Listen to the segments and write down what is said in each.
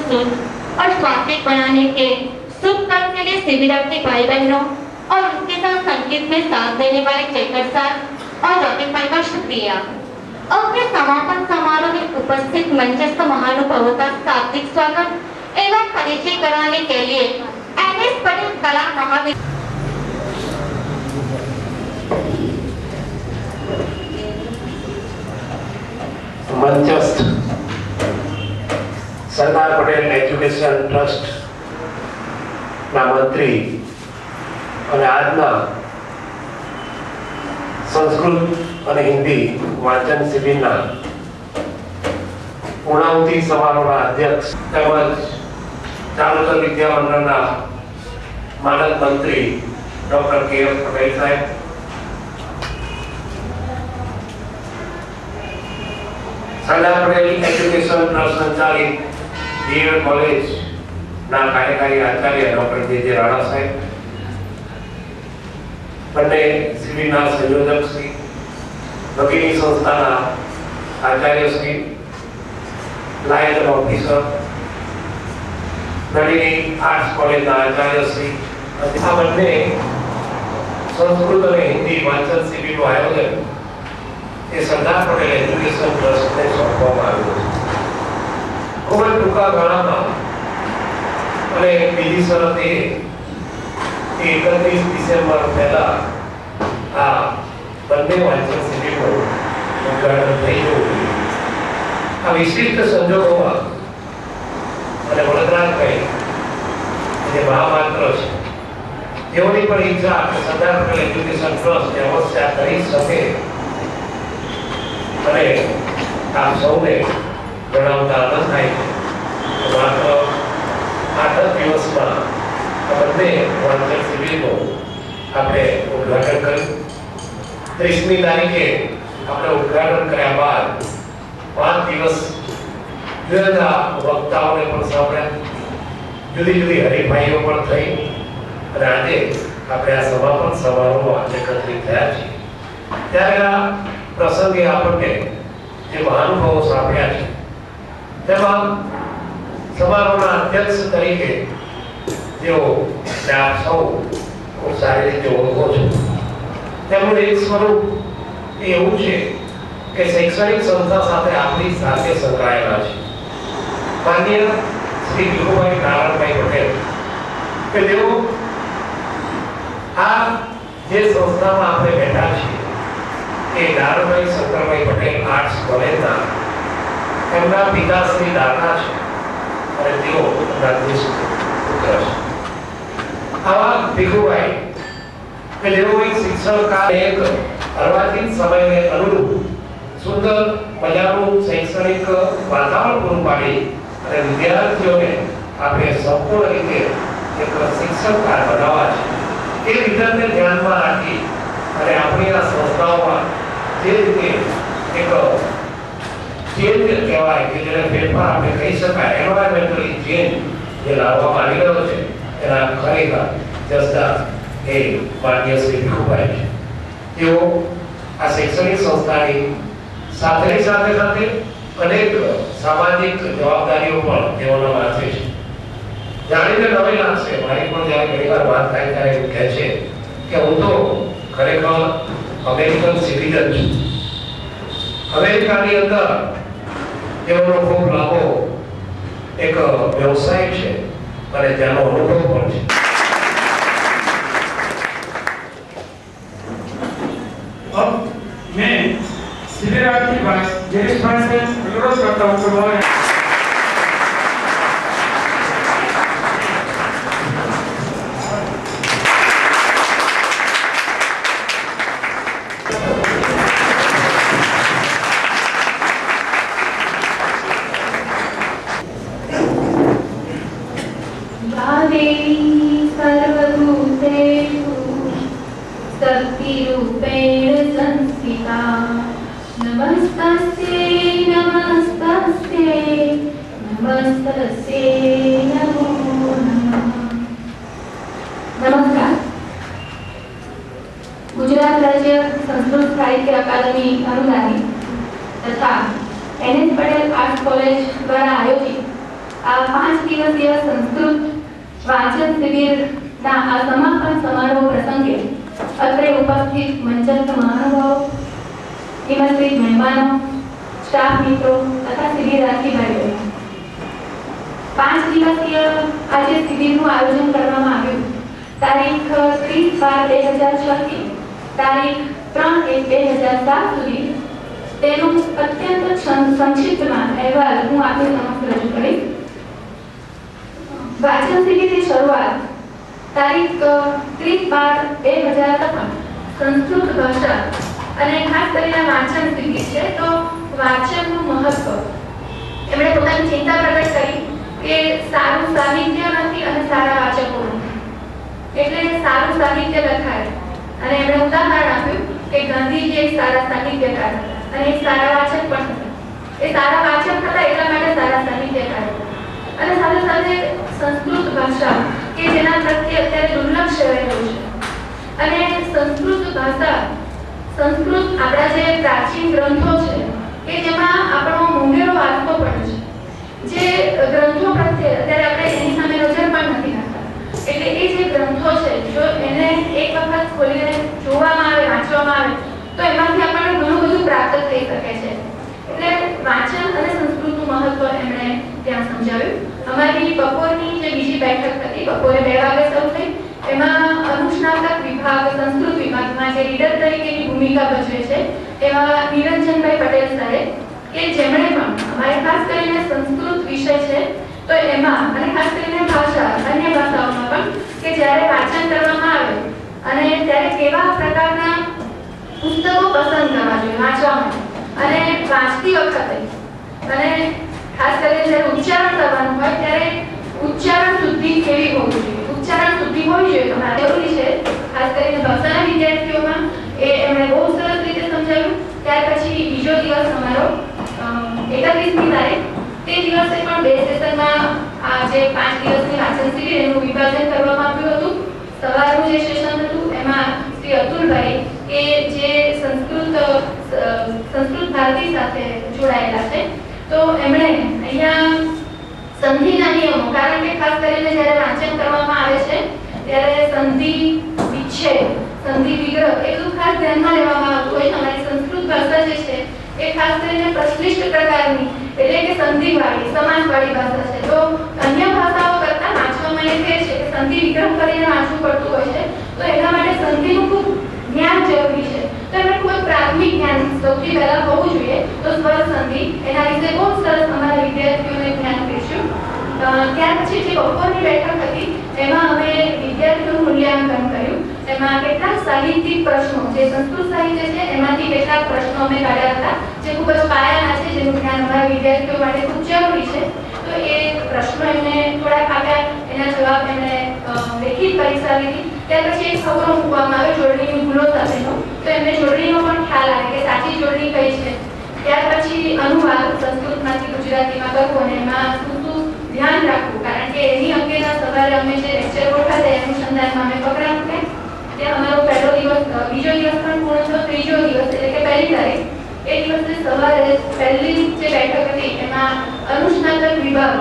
प्रस्तुत और स्वात्विक बनाने के शुभ काम के लिए शिविरार्थी भाई बहनों और उनके साथ संगीत में साथ देने वाले चेकर सर और रॉबिन भाई का शुक्रिया। अपने समापन समारोह में उपस्थित मंचस्थ महानुभावों का सात्विक स्वागत एवं परिचय कराने के लिए एनएस पटेल कला महाविद्यालय मंचस्थ सरदार पटेल एज्युकेशन ट्रस्ट ना मंत्री और आजना संस्कृत और हिंदी वाचन शिबिरना पूर्णाहुति समारोहना अध्यक्ष તેમજ ચારુતર વિદ્યામંડળના માનદ મંત્રી ડોક્ટર કે.એસ. પટેલ સાહેબ, સરદાર પટેલ એજ્યુકેશન ટ્રસ્ટ સંચાલિત બીએડ કોલેજના કાર્યકારી આચાર્ય ડોક્ટર જે રાણા સાહેબ, બંને શિબિરના સંયોજક શ્રી, ભગીની સંસ્થાના Acharya Shri, lion officer, નળિની arts કોલેજના આચાર્ય શ્રી, આ બંને સંસ્કૃત અને હિન્દી વાંચન શિબિરનું આયોજન એ સરદાર પટેલ એજ્યુકેશન ટ્રસ્ટને સોંપવામાં આવ્યું છે। ખૂબ જ ટૂંકા ગાળામાં અને બીજી શરત એ 31 ડિસેમ્બર પહેલા આ બંને વાંચન શિબિરનું ઉદ્ઘાટન થઈ જવું જોઈએ। આ વિશિષ્ટ સંજોગોમાં અને વડોદરાભાઈ જે મહામાત્ર છે તેઓની પણ ઈચ્છા કે સરદાર પટેલ એજ્યુકેશન ટ્રસ્ટ અવશ્ય કરી શકે અને આપ સૌને જણાવતા આનંદ થાય છે માત્ર 8 દિવસમાં આ બંને વાંચન શિબિરનું આપણે ઉદ્ઘાટન કર્યું। 30મી તારીખે આપણે ઉદ્ઘાટન કર્યા બાદ 5 દિવસ જુદા વક્તાઓને પણ સાંભળ્યા, જુદી જુદી હરીફાઈઓ પણ થઈ અને આજે આપણે આ સમાપન સમારોહમાં એકત્રિત થયા છીએ। ત્યારે આ પ્રસંગે આપણને જે મહાનુભાવો સાંભળ્યા છે તેમાં સમારોહના અધ્યક્ષ તરીકે જેઓ આપ સૌ ખૂબ સારી રીતે ઓળખો છો, તેમનું એક સ્વરૂપ એવું છે કે શૈક્ષણિક સંસ્થા સાથે આપણી સાથે સંકળાયેલા છે। માનનીય શ્રી ભીખુભાઈ નારાયણભાઈ પટેલ કે જેઓ આ જે સંસ્થામાં આપણે બેઠા છીએ એ નારાયણભાઈ શંકરભાઈ પટેલ આર્ટ્સ કોલેજના એમના પિતાશ્રી દાતા છે અને તેઓ રાજેશ પુત્ર છે। આવા ભીખુભાઈ કે જેઓ એક શિક્ષણકાર એક અર્વાચીન સમયને અનુરૂપ સુંદર મજાનું શૈક્ષણિક વાતાવરણ પૂરું પાડી અને વિદ્યાર્થીઓને આપણે સંપૂર્ણ રીતે એક શિક્ષણકાર બનાવવા છે એ વિધાનને ધ્યાનમાં રાખી અને આપણી આ સંસ્થાઓમાં જે રીતે એક ચેન્જ કહેવાય કે જેને ફેરફાર આપણે કહી શકાય, એન્વાયરમેન્ટલી ચેન્જ જે લાવવામાં આવી રહ્યો છે એના ખરેખર જસદા એ માનનીય શ્રી ભીખુભાઈ છે। તેઓ આ શૈક્ષણિક સંસ્થાની સાથે સાથે અનેક સામાજિક જવાબદારીઓ પણ તેઓના માથે છે। જાણીને નવાઈ લાગશે, મારી પણ જ્યારે ઘણીવાર વાત થાય ત્યારે એવું કહે છે કે હું તો ખરેખર અમેરિકન સિટીઝન છું। અમેરિકાની અંદર તેઓનો ખૂબ લાંબો એક વ્યવસાય છે અને તેનો અનુભવ પણ છે। अब मैं शिविरार्थी भाई गिरीश भाई से अनुरोध करता हूँ कि उन्होंने शक्तिरूपेण संस्थिता नमस्तस्यै नमस्तस्यै नमस्तस्यै नमो नमः। नमस्कार। गुजरात राज्य संस्कृत साहित्य अकादमी अनुदानित तथा एनएस पटेल आर्ट्स कॉलेज द्वारा आयोजित આ 5 દિવસીય સંસ્કૃત વાંચન શિબિરના આ સમાપન સમારોહ પ્રસંગે અત્રે ઉપસ્થિત મંચસ્થ મહાનુભાવો, નિમંત્રિત મહેમાનો, સ્ટાફ મિત્રો તથા શિબિરાર્થી ભાઈઓ, 5 દિવસીય આજે શિબિરનું આયોજન કરવામાં આવ્યું. તારીખ 30/12/2006 થી તારીખ 3/1/2007 સુધી. તેનું અત્યંત સંક્ષિપ્તમાં અહેવાલ હું આપની સમક્ષ રજૂ કરીશ. વાંચન શિબિરની શરૂઆત તારીખ 30/12/2007 સંસ્કૃત ભાષા અને ખાસ કરીને વાંચન શિબિર છે તો વાંચનનું મહત્વ એમણે પોતાની ચિંતા પ્રગટ કરી કે સારું સાહિત્ય નથી અને સારા વાચકો નથી, એટલે સારું સાહિત્ય લખાય. અને એમણે ઉદાહરણ આપ્યું કે ગાંધીજી એક સારા સાહિત્યકાર હતા અને એક સારા વાચક પણ હતા. એ સારા વાચક હતા એટલા માટે સારા સાહિત્યકાર હતા. અને સાથે સાથે સંસ્કૃત ભાષા કે જેના પ્રત્યે અત્યારે દુર્લક્ષ સેવાઈ રહ્યું છે, અને સંસ્કૃત ભાષા, સંસ્કૃત આપણા જે પ્રાચીન ગ્રંથો છે કે જેમાં આપણો મોંઘેરો વારસો પણ છે, જે ગ્રંથો પ્રત્યે અત્યારે આપણે એની સામે નજર પણ નથી નાખતા. એટલે એ જે ગ્રંથો છે જો એને એક વખત ખોલીને જોવામાં આવે, વાંચવામાં આવે તો એમાંથી આપણને ઘણું બધું પ્રાપ્ત થઈ શકે છે. એટલે વાંચન અને સંસ્કૃતનું મહત્વ એમણે ત્યાં સમજાવ્યું. અમારી બપોરની જે બીજી બેઠક હતી, બપોરે 2 વાગે શરૂ થઈ, એમાં અનુસ્નાતક વિભાગ સંસ્કૃત વિભાગમાં જે લીડર તરીકેની ભૂમિકા ભજવે છે એવા નિરંજનભાઈ પટેલ સાહેબ, કે જેમણે પણ અમારે ખાસ કરીને સંસ્કૃત વિષય છે તો એમાં અને ખાસ કરીને ભાષા, અન્ય ભાષાઓમાં પણ કે જ્યારે વાંચન કરવામાં આવે અને ત્યારે કેવા પ્રકારના પુસ્તકો પસંદ કરવા જોઈએ વાંચવા માટે, અને વાંચતી વખતે અને ખાસ કરીને જ્યારે ઉચ્ચારણ કરવાનું હોય ત્યારે ઉચ્ચારણ શુદ્ધિ કેવી હોવી જોઈએ, ઉચ્ચારણ શુદ્ધિ હોવી જોઈએ તમારે જરૂરી છે. ખાસ કરીને ભાષાના વિદ્યાર્થીઓમાં એ એમણે બહુ સરસ રીતે સમજાવ્યું. ત્યાર પછી બીજો દિવસ અમારો 31મી તારીખ, તે દિવસે પણ 2 સેશનમાં આ જે 5 દિવસની વાંચન શિબિર એનું વિભાજન કરવામાં આવ્યું હતું. સવારનું જે સેશન હતું એમાં શ્રી અતુલભાઈ કે જે સંસ્કૃત ભારતી સાથે જોડાયેલા છે, તો એમણે અહીંયા સંધિના નિયમો, કારણ કે ખાસ કરીને જ્યારે વાંચન કરવામાં આવે છે ત્યારે સંધિ, વિચ્છેદ, સંધિ, વિગ્રહ એ બધું ખાસ ધ્યાનમાં લેવામાં આવતું હોય. અમારી સંસ્કૃત ભાષા જે છે એ ખાસ કરીને પ્રશ્લિષ્ટ પ્રકારની એટલે કે સંધિવાળી, સમાસવાળી ભાષા છે. તો અન્ય ભાષાઓ કરતાં વાંચવામાં એ ફેર છે કે સંધિ વિગ્રહ કરીને વાંચવું પડતું હોય છે. તો એના માટે સંધિનું ખૂબ જ્ઞાન જરૂરી છે. તો એમને ખૂબ જ પ્રાથમિક જ્ઞાન સૌથી પહેલા હોવું જોઈએ. તો સ્વર સંધિ એના વિશે બહુ સરસ અમારા વિદ્યાર્થીઓને જ્ઞાન પીરસ્યું. ત્યાર પછી જે બપોરની બેઠક હતી એમાં અમે વિદ્યાર્થીઓનું મૂલ્યાંકન કર્યું. એમાં કેટલાક સાહિત્યિક પ્રશ્નો, જે સંસ્કૃત સાહિત્ય છે એમાંથી કેટલાક પ્રશ્નો અમે કાઢ્યા હતા જે ખૂબ જ પાયાના છે, જેનું જ્ઞાન અમારા વિદ્યાર્થીઓ માટે ખૂબ જરૂરી છે. તો એ પ્રશ્નો એમને થોડાક આપ્યા, એના જવાબ એમણે લેખિત પરીક્ષા લીધી. ત્યાર પછી એક ખબરો મૂકવામાં આવે જોડણીની ભૂલો સાથેનો, તો એમને જોડણીનો પણ ખ્યાલ આવે કે સાચી જોડણી કઈ છે. ત્યાર પછી અનુવાદ સંસ્કૃતમાંથી ગુજરાતીમાં કરવો અને એમાં શું ધ્યાન રાખવું, કારણ કે એની અંગેના સવારે અમે જે લેક્ચર ગોઠવ્યા એનું સંદર્ભમાં અમે પકડા મૂક્યા. ત્યાં અમારો પહેલો દિવસ, બીજો દિવસ પણ પૂર્ણ થયો. ત્રીજો દિવસ એટલે કે 1લી તારીખ, એ દિવસે સવારે પહેલી જે બેઠક હતી એમાં અનુસ્નાતક વિભાગ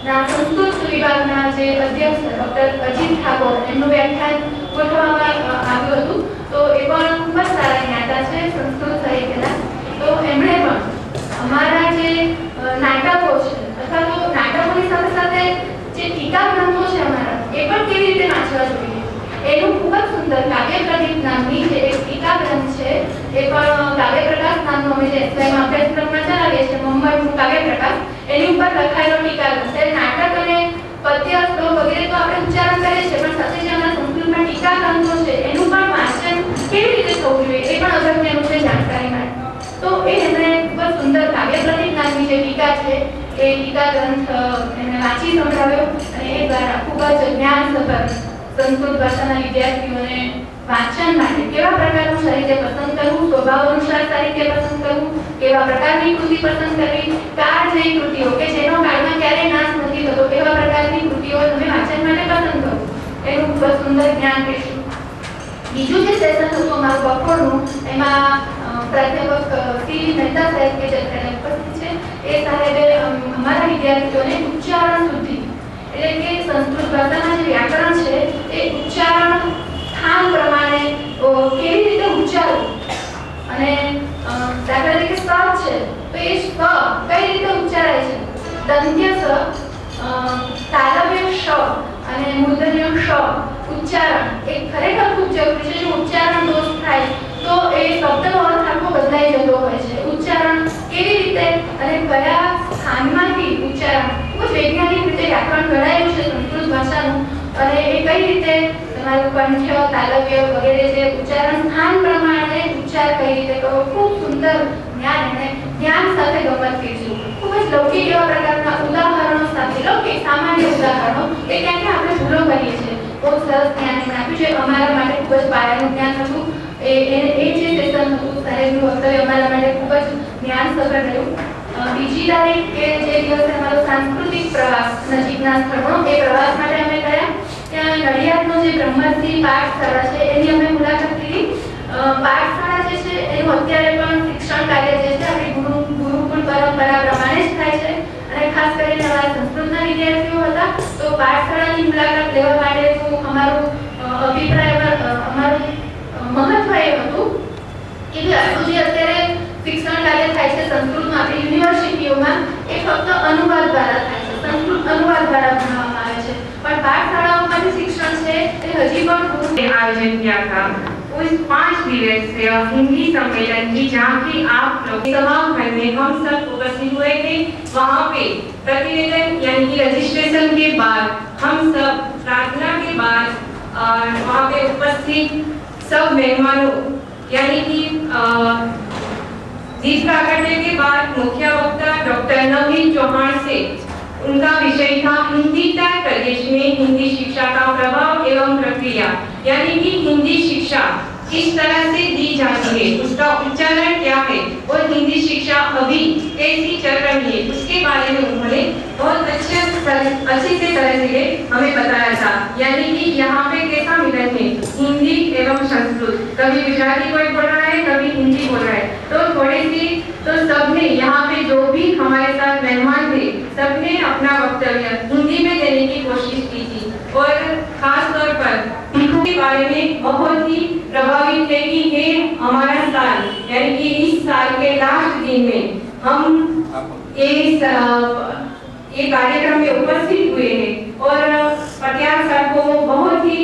ના સંસ્કૃત વિભાગના જે અધ્યક્ષ ડોક્ટર અજીત ઠાકોર એમનું વ્યાખ્યાન ગોઠવવામાં આવ્યું હતું. તો એ પણ ખૂબ જ સારા જ્ઞાતા છે સંસ્કૃત સાહિત્યના. તો એમણે પણ અમારા જે નાટકો છે અથવા તો નાટકોની સાથે સાથે જે ટીકા ગ્રંથો છે અમારા એ પણ કેવી રીતે વાંચવા જોઈએ એનું ખૂબ જ સુંદર કાવ્ય પ્રદીપ નામની જે એક ટીકા ગ્રંથ છે, એ પણ કાવ્ય પ્રકાશ નામનો અમે જે એસવાયમાં અભ્યાસક્રમમાં ચલાવીએ છીએ, મુંબઈનું કાવ્ય પ્રકાશ, એની ઉપર લખાયેલો ટીકા ગ્રંથ. નાટક અને પદ્ય, શ્લોક વગેરે તો આપણે ઉચ્ચારણ કરીએ છીએ, પણ સાથે જે અમારા સંસ્કૃતમાં ટીકા ગ્રંથો છે એનું પણ વાંચન કેવી રીતે થવું જોઈએ એ પણ અગત્યનું છે જાણકારી માટે. તો એ એમણે ખૂબ જ સુંદર કાવ્ય પ્રદીપ નામની જે ટીકા છે એ ટીકા ગ્રંથ એમણે વાંચી સંભળાવ્યો, અને એ દ્વારા ખૂબ જ જ્ઞાનસભર સંસ્કૃત ભાષાના વિદ્યાર્થીઓને વાંચન માટે કેવા પ્રકારનું સાહિત્ય પસંદ કરવું, સ્વભાવ અનુસાર સાહિત્ય પસંદ કરવું, કેવા પ્રકારની કૃતિ પસંદ કરવી, કાળજયી કૃતિઓ કે જેનો કાળમાં ક્યારેય નાશ નથી થતો એવા પ્રકારની કૃતિઓ તમે વાંચન માટે પસંદ કરો, એનું ખૂબ જ સુંદર જ્ઞાન રહેશું. બીજું જે સેશન હતું અમારું બપોરનું, એમાં પ્રાધ્યાપક સી મહેતા સાહેબ કે જે ઉપસ્થિત છે એ સાહેબે અમારા વિદ્યાર્થીઓને ઉચ્ચારણ શુદ્ધિ એટલે કે સંસ્કૃત ભાષાના જે વ્યાકરણ છે એ ઉચ્ચારણ સ્થાન પ્રમાણે કેવી રીતે ઉચ્ચારવું અને દાખલા તરીકે સ છે તો એ સ કઈ રીતે ઉચ્ચારાય છે દંત્ય સ તાલવ્ય શ અને મૂર્ધન્ય શ ઉચ્ચારણ એ ખરેખર ખૂબ જરૂરી છે. જો ઉચ્ચારણ દોષ થાય તો એ શબ્દનો અર્થ આખો બદલાઈ જતો હોય છે. ઉચ્ચારણ કેવી રીતે અને કયા સ્થાનમાંથી ઉચ્ચારણ ખૂબ જ વૈજ્ઞાનિક રીતે વ્યાકરણ ઘડાયેલું છે સંસ્કૃત ભાષાનું અને એ કઈ રીતે તમારું કંઠ્ય તાલવ્ય વગેરે જે ઉચ્ચારણ સ્થાન પ્રમાણે ઉચ્ચાર કઈ રીતે કરવો ખૂબ સુંદર જ્ઞાન અને જ્ઞાન સાથે ગમત કીધું. ખૂબ જ લૌકિક એવા પ્રકારના ઉદાહરણો સાથે લૌકિક સામાન્ય ઉદાહરણો એ ક્યાંક આપણે ભૂલો કરીએ છીએ. બહુ સરસ જ્ઞાન એમણે આપ્યું છે. અમારા માટે ખૂબ જ પાયાનું જ્ઞાન હતું. એ જે સેશન હતું સાહેબનું વક્તવ્ય અમારા માટે ખૂબ જ જ્ઞાનસભર રહ્યું. બીજી તારીખ કે જે દિવસે અમારો સાંસ્કૃતિક પ્રવાસ નજીકના સ્થળનો એ પ્રવાસ માટે અમે ગયા. ત્યાં નડિયાદનો જે બ્રહ્મશ્રી પાઠશાળા છે એની અમે મુલાકાત લીધી. પાઠશાળા જે છે એનું અત્યારે પણ શિક્ષણ કાર્ય જે છે આપણી ગુરુકુળ પરંપરા પ્રમાણે જ થાય છે અને ખાસ કરીને અમારા સંસ્કૃતના વિદ્યાર્થીઓ હતા તો પાઠશાળાની મુલાકાત લેવા માટેનું અમારું અભિપ્રાય અમારું મહત્વ એ હતું કે આપણું જે અત્યારે શિક્ષણ કાર્ય થાય છે સંસ્કૃતમાં આપણી યુનિવર્સિટીઓમાં એ ફક્ત અનુવાદ દ્વારા થાય છે. સંસ્કૃત અનુવાદ દ્વારા ભણાવવામાં આવે છે પણ પાઠશાળાઓમાં જે શિક્ષણ છે એ હજી પણ आयोजन किया था उस 5 दिवसीय हिंदी सम्मेलन की जहाँ की आप लोग सभा घर में हम सब उपस्थित हुए थे. वहाँ पे प्रतिवेदन यानी कि रजिस्ट्रेशन के बाद हम सब प्रार्थना के बाद वहाँ पे उपस्थित सब मेहमानों यानी कि दीप प्राकट्य के बाद मुख्य वक्ता डॉक्टर नवीन चौहान से उनका विषय था हिंदीतर प्रदेश में हिंदी शिक्षा का प्रभाव एवं प्रक्रिया यानी कि हिंदी शिक्षा किस तरह से दी जाती है, उसका उच्चारण क्या है और हिंदी शिक्षा अभी कैसी चल रही है उसके बारे में उन्होंने बहुत अच्छी से तरह से हमें बताया था. यानी कि यहाँ पे कैसा मिलन है हिंदी एवं संस्कृत. कभी गुजराती कोई बोल रहा है कभी हिंदी बोल रहा है तो थोड़ी सी तो सबने यहाँ पे जो भी हमारे साथ मेहमान थे सबने अपना वक्तव्य हिंदी में देने की कोशिश की थी और खास तौर पर सिखों के बारे में बहुत ही प्रभावित थे कि ये हमारा साल यानी कि इस साल के लास्ट दिन में हम ये कार्यक्रम में उपस्थित हुए हैं और पटियाल सर को बहुत ही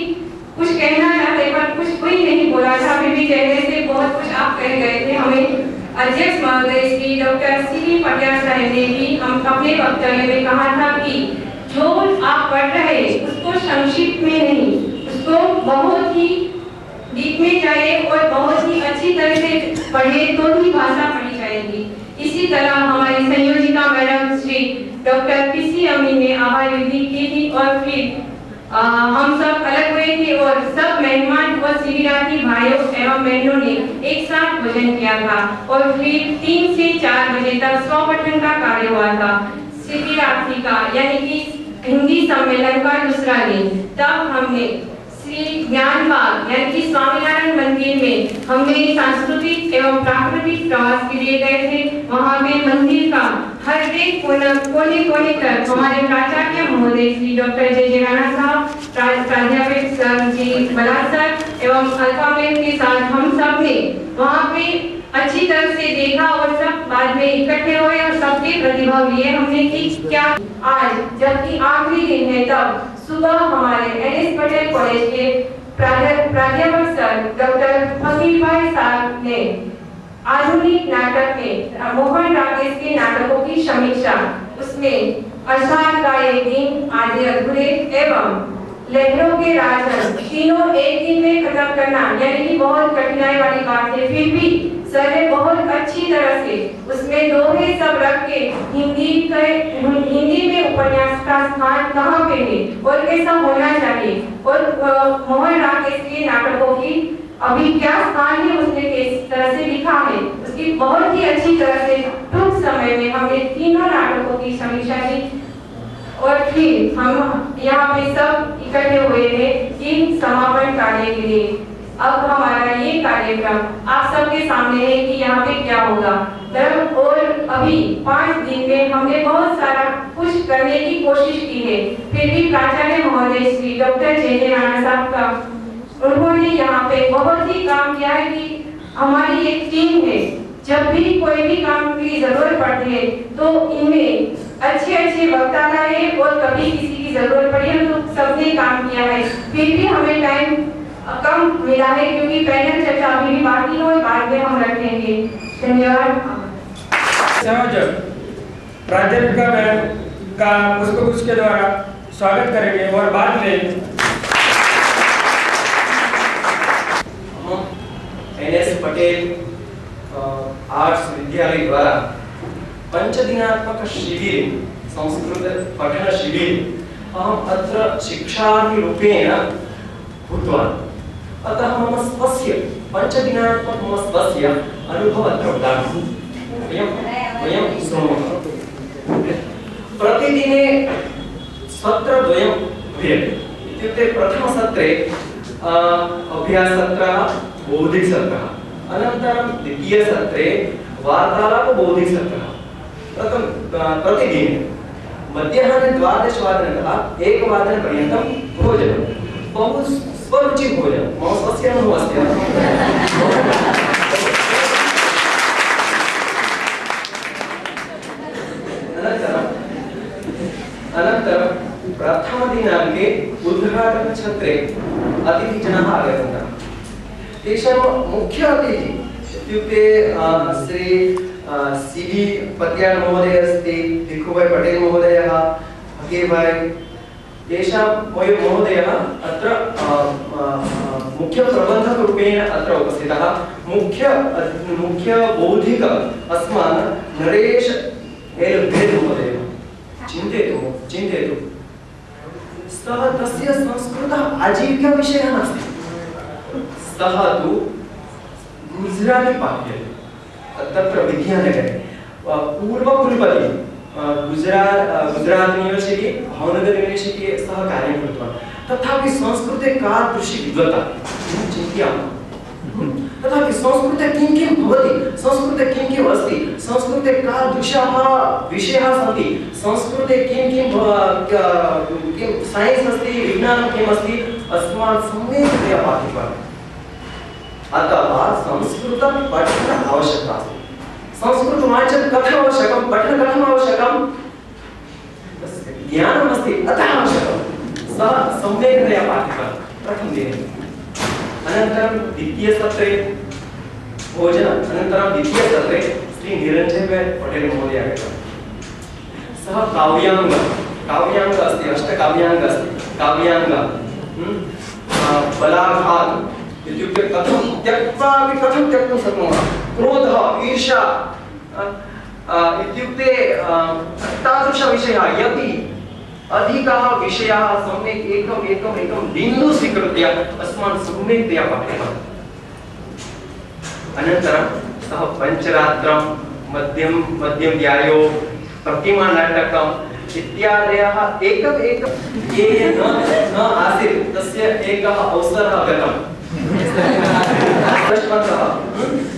कुछ कहना चाहते पर कुछ कोई नहीं बोला था फिर भी कहने से बहुत कुछ आप कह गए थे. हमें अध्यक्ष महोदय श्री डॉक्टर सी पटियाल साहब ने भी हम अपने वक्तव्य में कहा था कि जो आप पढ़ रहे हैं उसको संक्षिप्त में नहीं उसको बहुत ही डीप में जाए और बहुत ही अच्छी तरह से पढ़े तो ही भाषा पढ़ी जाएगी. इसी तरह हमारी संयोजिका मैडम श्री डॉक्टर पीसी अमीन ने आभार विधि की थी और फिर हम सब अलग हुए थे और सब मेहमान और शिविरार्थी भाइयों एवं बहनों ने एक साथ भोजन किया था और फिर 3 से 4 बजे तक स्वपठन का कार्य हुआ था. शिविरार्थी का यानी कि हिंदी सम्मेलन का दूसरा दिन तब हमने श्री ज्ञानबाग यानी कि स्वामीनारायण मंदिर में हमने सांस्कृतिक एवं प्राकृतिक प्रवास के लिए गए थे. वहाँ पे मंदिर का हर एक कोने तक हमारे प्राचार्य महोदय श्री डॉक्टर जय राणा साहब प्राध्यापक सर जी बलास सर एवं अल्फाबेट के साथ हम सब ने वहाँ पे अच्छी तरह से देखा और सब बाद में इकट्ठे हुए और सबके प्रतिभाग लिए हमने कि क्या आज जबकि आखिरी दिन है तब सुबह हमारे एनएस पटेल कॉलेज के प्राध्यापक सर डॉक्टर फकीर भाई साहब ने आधुनिक नाटक में मोहन राकेश के नाटकों की समीक्षा उसमें अषाढ़ का एक दिन आधे अधूरे एवं लहरों के राजन तीनों एक दिन में खत्म करना यानी कि बहुत कठिनाई वाली बात है. फिर भी सर ने बहुत अच्छी तरह से उसमें दोहे सब रख के हिंदी में उपन्यास का स्थान कहाँ पे है और कैसा होना चाहिए और मोहन राकेश के नाटकों की अभी क्या स्थान है उसने किस तरह से लिखा है उसकी बहुत ही अच्छी तरह से टूंक समय में हमने तीनों नाटकों की समीक्षा की और फिर हम यहाँ पे सब इकट्ठे हुए हैं इन समापन कार्य के लिए. अब हमारा ये कार्यक्रम आप सबके सामने है कि यहाँ पे क्या होगा। और अभी 5 दिन में हमने बहुत सारा कुछ करने की कोशिश की है, फिर भी प्राचार्य महोदय श्री डॉक्टर जे राणा साहब का उन्होंने यहाँ पे बहुत ही काम किया है कि हमारी एक टीम है, जब भी कोई भी काम की जरूरत पड़ती है तो इनमें अच्छे वक्ता है, और कभी किसी की जरूरत पड़ी है तो सबने काम किया है। फिर भी हमें टाइम कम मिला है क्योंकि पैनल चर्चा अभी भी बाकी है और बाद में हम रखेंगे। धन्यवाद। संयोजक प्राध्यापिका मैम का पुष्पगुच्छ के द्वारा स्वागत करेंगे और बाद में एनएस पटेल आर्ट्स विद्यालय द्वारा पंचदिनात्मक शिबिर संस्कृत पठन शिबिर अहम अत्र शिक्षार्थीरूपेण भूतवान्। अतः मम स्वस्य पंचदिनात्मक मम स्वस्य अनुभव अत्र वदामि। वयं शृणुमः। प्रतिदिने सत्रद्वयं भूयते। इत्युक्ते प्रथमसत्रे अभ्याससत्रः, बौद्धिकसत्रः, अनन्तरं द्वितीयसत्रे वार्तालापबौद्धिकसत्रः। प्रतिदिने मध्याह्ने 12:15तः 1:00पर्यन्तं भोजनं, बहु स्वरुचिभोजनं। मम स्वस्य अनुभवः अनन्तरं प्रथमदिनाङ्के उद्घाटनसत्रे अतिथिजनाः आगतवन्तः। तेषां मुख्य अतिथि इत्युक्ते श्री सीबी पत्याल महोदय अस्ति, भिखुभाई पटेल महोदयः, हकीभाई, तेषां महोदयः अत्र मुख्य प्रबन्धकरूपेण अत्र उपस्थितः। मुख्य बौद्धिक अस्मान् नरेश एलभेद महोदयः। चिन्तयतु सः तस्य संस्कृतः आजीविका विषयः नास्ति, सः तु गुजराती पाठ्यते तत्र विद्यानगरे। पूर्वकुलपति गुजरात यूनिवर्सिटी, भावनगर यूनिवर्सिटी सः कार्यं कृतवान्। तथापि संस्कृते कीदृशी विद्वत्ता चिन्तयामः। तथापि संस्कृते किं भवति, संस्कृते किं अस्ति, संस्कृते कीदृशाः विषयाः सन्ति, संस्कृते किं सैन्स् अस्ति, विज्ञानं किम् अस्ति, अस्मान् सम्यक्तया पाठितवान्। अतः संस्कृतपठनम् आवश्यकता अस्ति। संस्कृतवाचनं कथम् आवश्यकं, पठनं कथम् आवश्यकं, ज्ञानम् अस्ति अतः आवश्यकं। सः सम्यक्तया पाठितवान् प्रथमदिने। अनन्तरं द्वितीयसत्रे भोजनम्, अनन्तरं द्वितीयसत्रे श्री निरञ्जन पटेल महोदय आगतवान्। सः काव्याङ्ग अस्ति, अष्टकाव्याङ्ग अस्ति, काव्याङ्ग बलाघात् इत्युक्ते कथं त्यक्तुं शक्नुमः, क्रोधः, ईर्ष्या इत्युक्ते तादृशविषयाः, यदि अधिकाः विषयाः सम्यक् एकं बिन्दु स्वीकृत्य अस्मान् सम्यक्तया पाठितवान्। अनन्तरं सः पञ्चरात्रं, मध्यं ध्यायो, प्रतिमानाटकम् इत्यादयः एकं ये न आसीत् तस्य एकः अवसरः गतम्।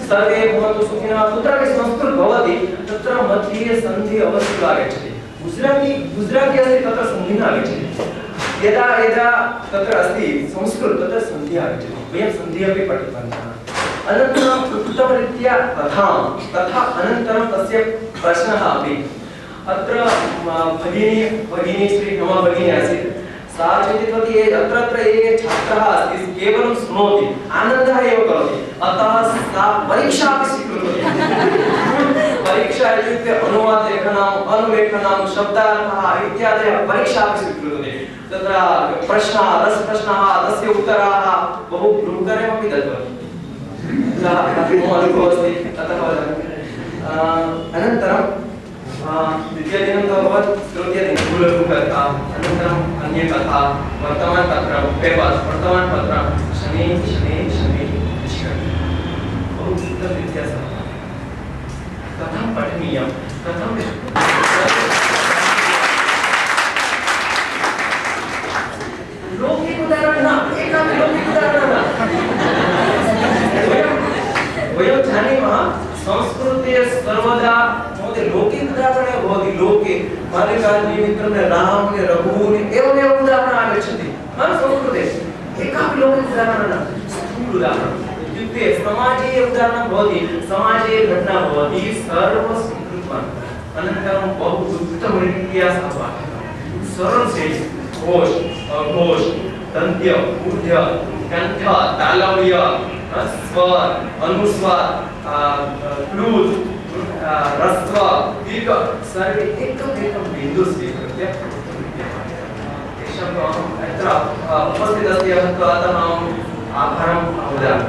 सर्वे भवन्तु सुखिनः। कुत्रापि संस्कृतं भवति तत्र मध्ये सन्धि अवश्यम् आगच्छति। गुजराती अस्ति तत्र सन्धिः आगच्छति। यदा तत्र अस्ति संस्कृतं तत्र सन्धिः आगच्छति। वयं सन्धिः अपि पठितवन्तः। अनन्तरम् उत्तमरीत्या तथा अनन्तरं तस्य प्रश्नः अपि। अत्र भगिनी श्री रमा भगिनी आसीत्, सा चिन्तितवती अत्र ये छात्रः अस्ति केवलं शृणोति, आनन्दः एव करोति, अतः सा परीक्षा अपि स्वीकृतवती। परीक्षा इत्युक्ते अनुवादलेखनम्, अनुलेखनं, शब्दार्थः इत्यादयः परीक्षा अपि स्वीकृतवती। तत्र प्रश्नः, रसप्रश्नः, तस्य उत्तराः बहु बृहत्तरमपि दत्तवती। मम अनुभवः अस्ति, ततः वदामि। अनन्तरं द्वितीयदिनं तावत् तृतीयदिनं मूलभूतकथा, अनन्तरम् अन्यकथा, वर्तमानपत्रं, पेपर्, वर्तमानपत्रं, शनैः बहु व्यत्यासः। कथं पठनीयं, कथं लौकिक उदाहरणं न, एकं लौकिक उदाहरणं न। वयं जानीमः संस्कृते सर्वदा महोदय लोके उदाहरणे भवति लोके बाल्यकालनिमित्तं राम रघु एवमेव उदाहरणम् आगच्छति संस्कृते एकापि लोके उदाहरणं न स्थूल उदाहरणम् इत्युक्ते समाजे उदाहरणं भवति समाजे घटना भवति सर्वं स्वीकृत्वा अनन्तरं बहु उत्तमरीत्या सः पाठितं सरल से घोष अघोष दन्त्य ऊर्ध्व कंठ तालव्य स्वर अनुस्वर प्लुत रस्व दीर्घ सर्वे एकं बिन्दु स्वीकृत्य तेषाम् अत्र उपस्थितस्य अतः अहम् आभारं वदामि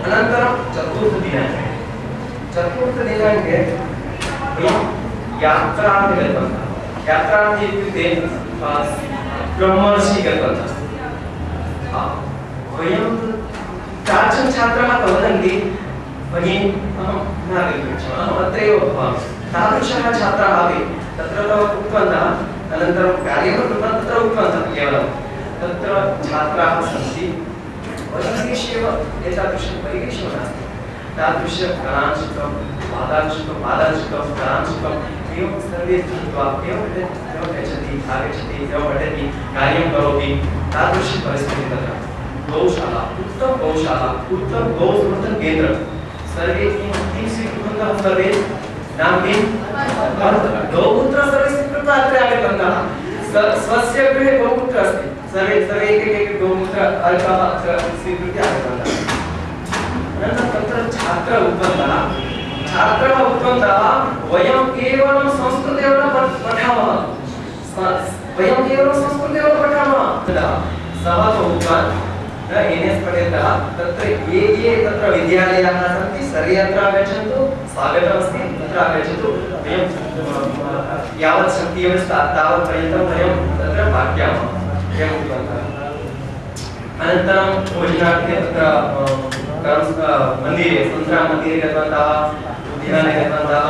अनन्तरं चतुर्थदिनाङ्के वयं यात्रां गतवन्तः यात्रां इत्युक्ते ब्रह्मर्षि गतवन्तः वयं काचन छात्राः वदन्ति भगिनी अहं न आगच्छामि अहम् अत्रैव भवामि तादृशः छात्राः अपि तत्र उक्तवन्तः अनन्तरं कार्यं कृत्वा तत्र उक्तवन्तः केवलं तत्र छात्राः सन्ति परिवेशेव एतादृशं परिवेशः नास्ति तादृशं कलांशिकं वादांशिकं कलांशिकं एवं सर्वे स्थित्वा एवं गच्छति आगच्छति एवं पठति कार्यं करोति तादृशी परिस्थितिः तत्र गौशाला उत्तम गौसंवर्धन केन्द्र सर्वे किं स्वीकृतवन्तः सर्वे नाम किं गौमूत्र सर्वे स्वीकृत्य अत्र आगतवन्तः स्वस्य गृहे गौमूत्र अस्ति सर्वे एक गौमूत्र अल्पः स्वीकृत्य आगतवन्तः अनन्तरं तत्र छात्राः उक्तवन्तः वयं केवलं संस्कृतेव न पठामः वयं केवलं संस्कृतेव पठामः तदा सः उक्तवान् एनएस पठेतः तत्र ये तत्र विद्यालयाः सन्ति सर्वे अत्र आगच्छन्तु स्वागतमस्ति तत्र आगच्छतु वयं यावत् शक्तिः अस्ति तावत्पर्यन्तं वयं तत्र पाठयामः एवम् उक्तवन्तः अनन्तरं भोजनार्थे तत्र मन्दिरे सन्ध्यामन्दिरे गतवन्तः उद्याने गतवन्तः